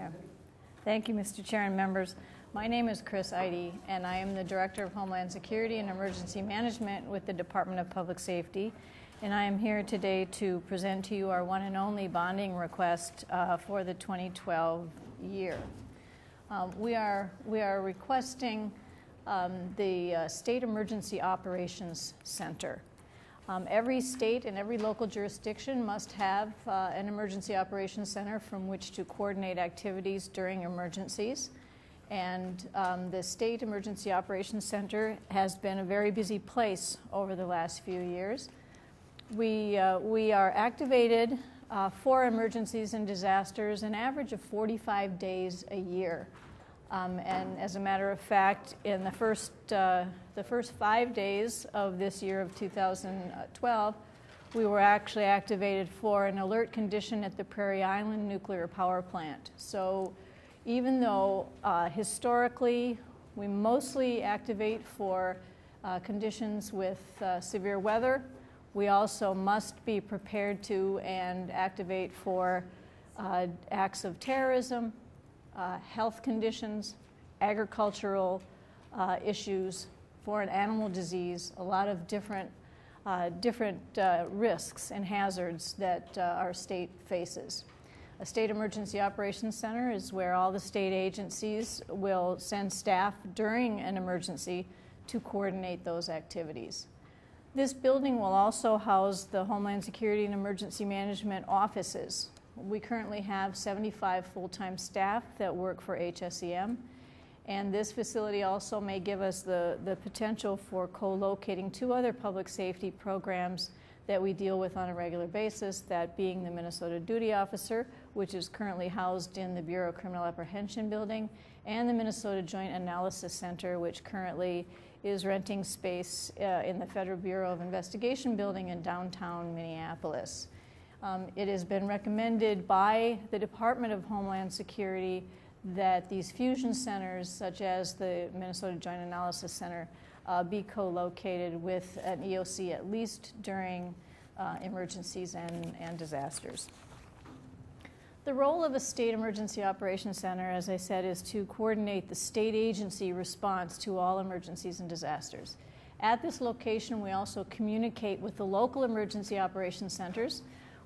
Yeah. Thank you, Mr. Chair and members. My name is Kris Eide, and I am the Director of Homeland Security and Emergency Management with the Department of Public Safety. And I am here today to present to you our one and only bonding request for the 2012 year. We are requesting the State Emergency Operations Center. Every state and every local jurisdiction must have an emergency operations center from which to coordinate activities during emergencies. And the State Emergency Operations Center has been a very busy place over the last few years. We are activated for emergencies and disasters an average of 45 days a year. And as a matter of fact, in the first 5 days of this year of 2012, we were actually activated for an alert condition at the Prairie Island nuclear power plant. So even though historically we mostly activate for conditions with severe weather, we also must be prepared to and activate for acts of terrorism, health conditions, agricultural issues, foreign animal disease, a lot of different risks and hazards that our state faces. A State Emergency Operations Center is where all the state agencies will send staff during an emergency to coordinate those activities. This building will also house the Homeland Security and Emergency Management offices. We currently have 75 full-time staff that work for HSEM, and this facility also may give us the potential for co-locating two other public safety programs that we deal with on a regular basis, that being the Minnesota Duty Officer, which is currently housed in the Bureau of Criminal Apprehension building, and the Minnesota Joint Analysis Center, which currently is renting space in the Federal Bureau of Investigation building in downtown Minneapolis. It has been recommended by the Department of Homeland Security that these fusion centers, such as the Minnesota Joint Analysis Center, be co-located with an EOC at least during emergencies and disasters. The role of a State Emergency Operations Center, as I said, is to coordinate the state agency response to all emergencies and disasters. At this location, we also communicate with the local emergency operations centers.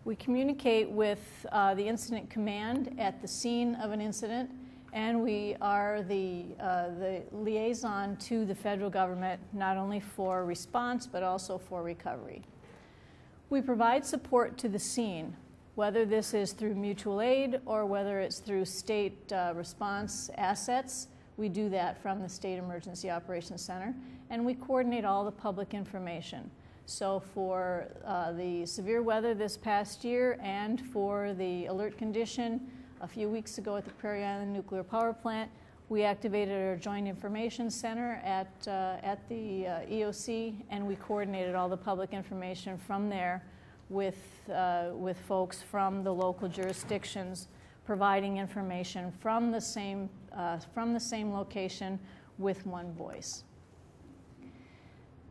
We communicate with the incident command at the scene of an incident, and we are the liaison to the federal government, not only for response, but also for recovery. We provide support to the scene, whether this is through mutual aid or whether it's through state response assets. We do that from the State Emergency Operations Center, and we coordinate all the public information. So for the severe weather this past year and for the alert condition a few weeks ago at the Prairie Island nuclear power plant, we activated our Joint Information Center at the EOC, and we coordinated all the public information from there with folks from the local jurisdictions, providing information from the same location with one voice.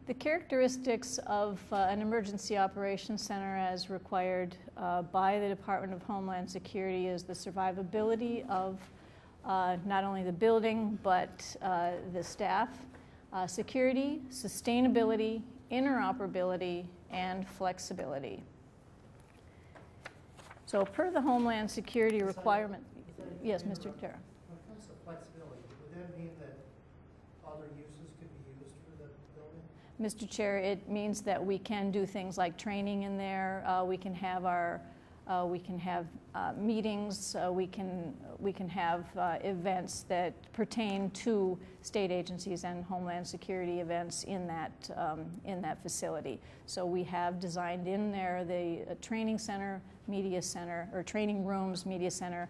The characteristics of an emergency operations center as required by the Department of Homeland Security is the survivability of not only the building but the staff, security, sustainability, interoperability, and flexibility. So per the Homeland Security requirement, yes, Mr. Chair. When it comes to flexibility, would that mean that other uses could be used for the building? Mr. Chair, it means that we can do things like training in there. We can have meetings. We can have events that pertain to state agencies and Homeland Security events in that facility. So we have designed in there the training center, media center, or training rooms, media center,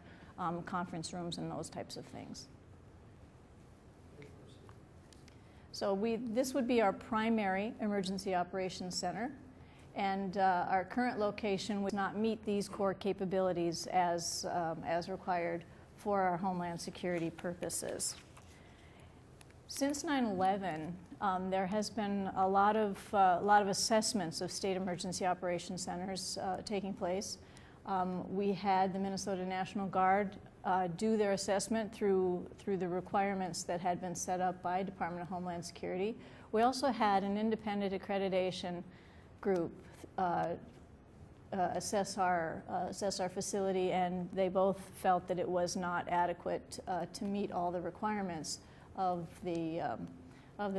conference rooms, and those types of things. So this would be our primary emergency operations center, and our current location would not meet these core capabilities as required for our Homeland Security purposes. Since 9/11, there has been a lot of assessments of state emergency operations centers taking place. We had the Minnesota National Guard do their assessment through the requirements that had been set up by Department of Homeland Security. We also had an independent accreditation group assess our facility, and they both felt that it was not adequate to meet all the requirements of the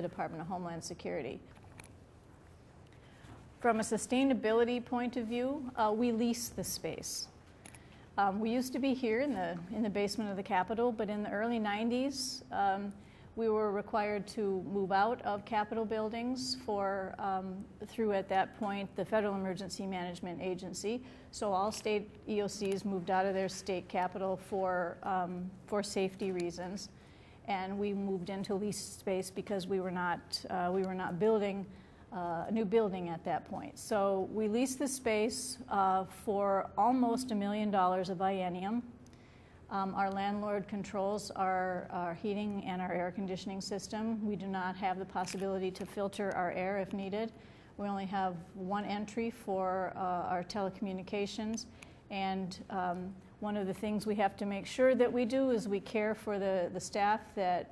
Department of Homeland Security. From a sustainability point of view, we lease the space. We used to be here in the basement of the Capitol, but in the early 90s, we were required to move out of Capitol buildings through, at that point, the Federal Emergency Management Agency. So all state EOCs moved out of their state capitol for safety reasons, and we moved into leased space because we were not building a new building at that point. So we leased the space for almost $1 million a biennium. Our landlord controls our heating and our air conditioning system. We do not have the possibility to filter our air if needed. We only have one entry for our telecommunications, and one of the things we have to make sure that we do is we care for the staff that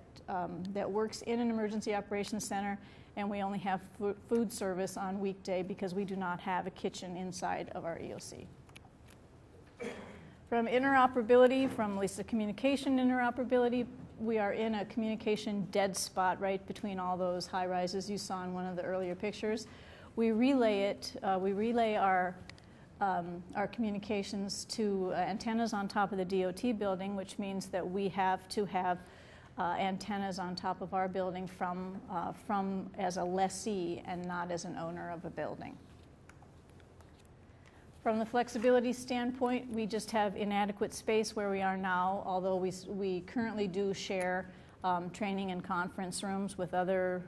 works in an emergency operations center, and we only have food service on weekday because we do not have a kitchen inside of our EOC. From interoperability, from at least the communication interoperability, we are in a communication dead spot right between all those high rises you saw in one of the earlier pictures. We relay our communications to antennas on top of the DOT building, which means that we have to have antennas on top of our building from as a lessee and not as an owner of a building. From the flexibility standpoint, we just have inadequate space where we are now, although we currently do share training and conference rooms with other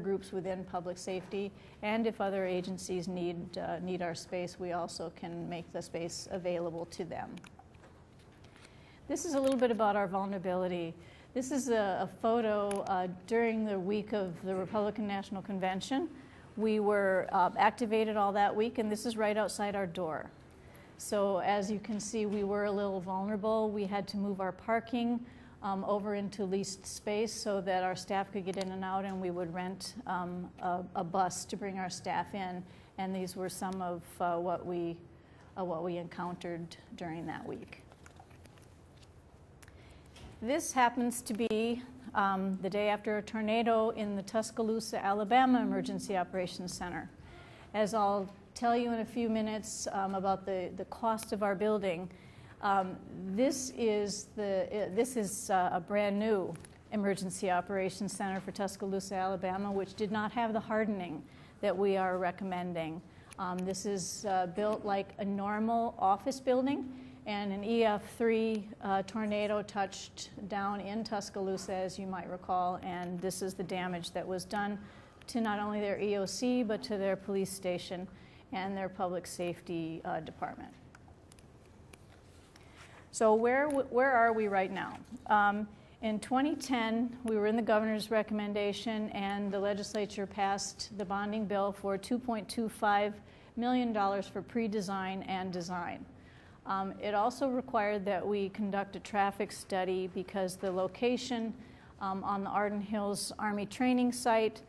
groups within public safety, and if other agencies need our space, we also can make the space available to them. This is a little bit about our vulnerability. This is a photo during the week of the Republican National Convention. We were activated all that week, and this is right outside our door. So as you can see, we were a little vulnerable. We had to move our parking over into leased space so that our staff could get in and out, and we would rent a bus to bring our staff in. And these were some of what we encountered during that week. This happens to be the day after a tornado in the Tuscaloosa, Alabama Emergency Operations Center. As I'll tell you in a few minutes about the cost of our building, this is a brand new Emergency Operations Center for Tuscaloosa, Alabama, which did not have the hardening that we are recommending. This is built like a normal office building, and an EF3 tornado touched down in Tuscaloosa, as you might recall, and this is the damage that was done to not only their EOC, but to their police station and their public safety department. So where are we right now? In 2010, we were in the governor's recommendation, and the legislature passed the bonding bill for $2.25 million for pre-design and design. It also required that we conduct a traffic study because the location on the Arden Hills Army training site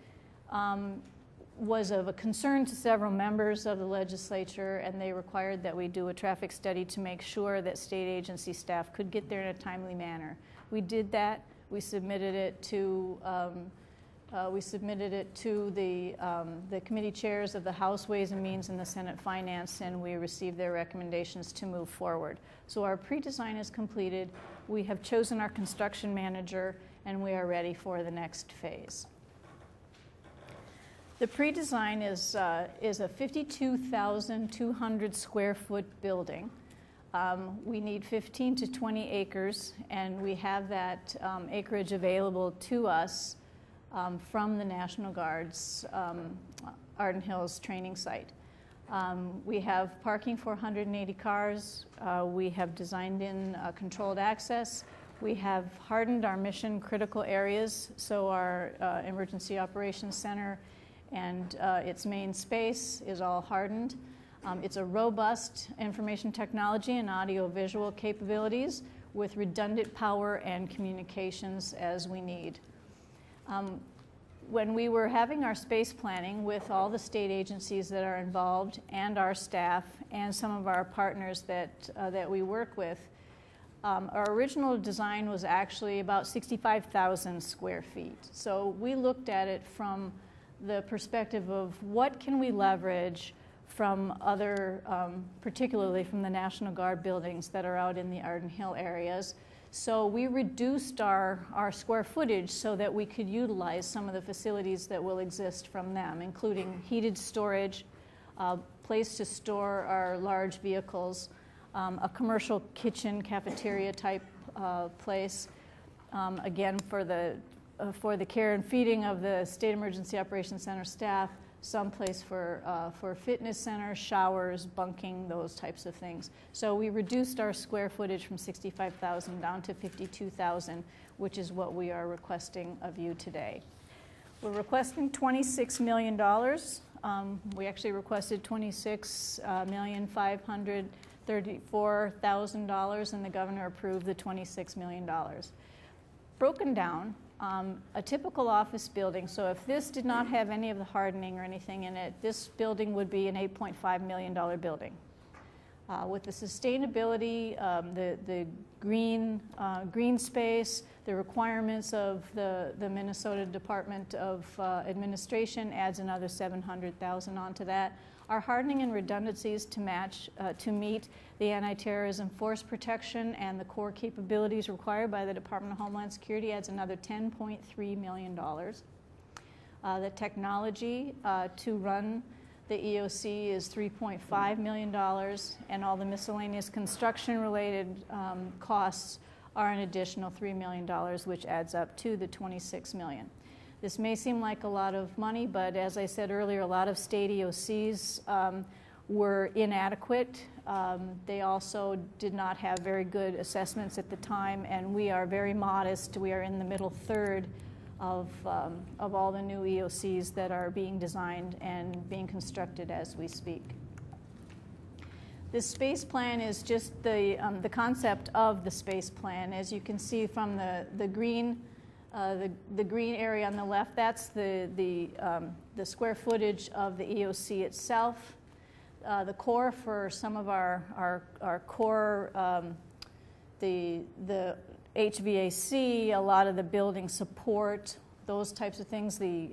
was of a concern to several members of the legislature, and they required that we do a traffic study to make sure that state agency staff could get there in a timely manner. We did that. We submitted it to the committee chairs of the House Ways and Means and the Senate Finance, and we received their recommendations to move forward. So our pre-design is completed. We have chosen our construction manager, and we are ready for the next phase. The pre-design is a 52,200 square foot building. We need 15 to 20 acres, and we have that acreage available to us from the National Guard's Arden Hills training site. We have parking for 180 cars. We have designed in controlled access. We have hardened our mission critical areas, so our Emergency Operations Center and its main space is all hardened. It's a robust information technology and audio-visual capabilities. with redundant power and communications as we need. When we were having our space planning with all the state agencies that are involved and our staff and some of our partners that we work with, our original design was actually about 65,000 square feet. So we looked at it from the perspective of what can we leverage from other, particularly from the National Guard buildings that are out in the Arden Hill areas. So we reduced our square footage so that we could utilize some of the facilities that will exist from them, including heated storage, a place to store our large vehicles, a commercial kitchen cafeteria type place, again for the care and feeding of the State Emergency Operations Center staff, some place for fitness centers, showers, bunking, those types of things. So we reduced our square footage from 65,000 down to 52,000, which is what we are requesting of you today. We're requesting $26 million. We actually requested $26,534,000, and the governor approved the $26 million. Broken down, a typical office building, so if this did not have any of the hardening or anything in it, this building would be an $8.5 million building. With the sustainability, the green space, the requirements of the Minnesota Department of Administration adds another $700,000 onto that. Our hardening and redundancies to meet the anti-terrorism force protection and the core capabilities required by the Department of Homeland Security adds another $10.3 million. The technology to run the EOC is $3.5 million, and all the miscellaneous construction-related costs are an additional $3 million, which adds up to the $26 million. This may seem like a lot of money, but as I said earlier, a lot of state EOCs were inadequate. They also did not have very good assessments at the time, and we are very modest. We are in the middle third of all the new EOCs that are being designed and being constructed as we speak. This space plan is just the concept of the space plan. As you can see from the green area on the left, that's the square footage of the EOC itself. The core for some of our core, the HVAC, a lot of the building support, those types of things, the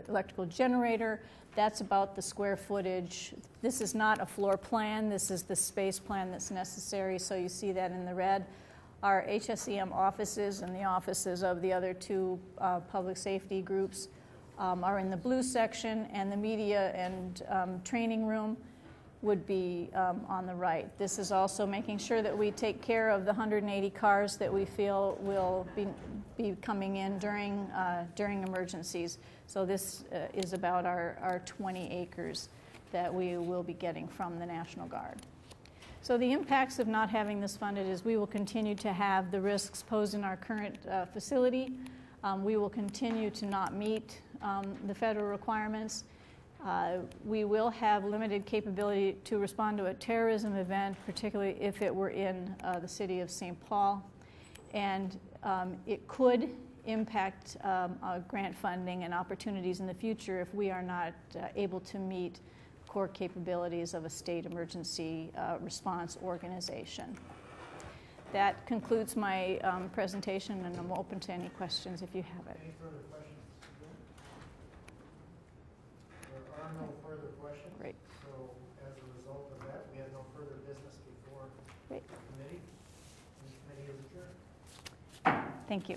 electrical generator, that's about the square footage. This is not a floor plan, this is the space plan that's necessary, so you see that in the red. Our HSEM offices and the offices of the other two public safety groups are in the blue section, and the media and training room would be on the right. This is also making sure that we take care of the 180 cars that we feel will be coming in during emergencies. So this is about our 20 acres that we will be getting from the National Guard. So the impacts of not having this funded is we will continue to have the risks posed in our current facility. We will continue to not meet the federal requirements. We will have limited capability to respond to a terrorism event, particularly if it were in the city of St. Paul. And it could impact grant funding and opportunities in the future if we are not able to meet core capabilities of a state emergency response organization. That concludes my presentation, and I'm open to any questions if you have it. Any further questions? There are no further questions. Great. So as a result of that, we have no further business before Great. the committee. The committee is adjourned. Thank you.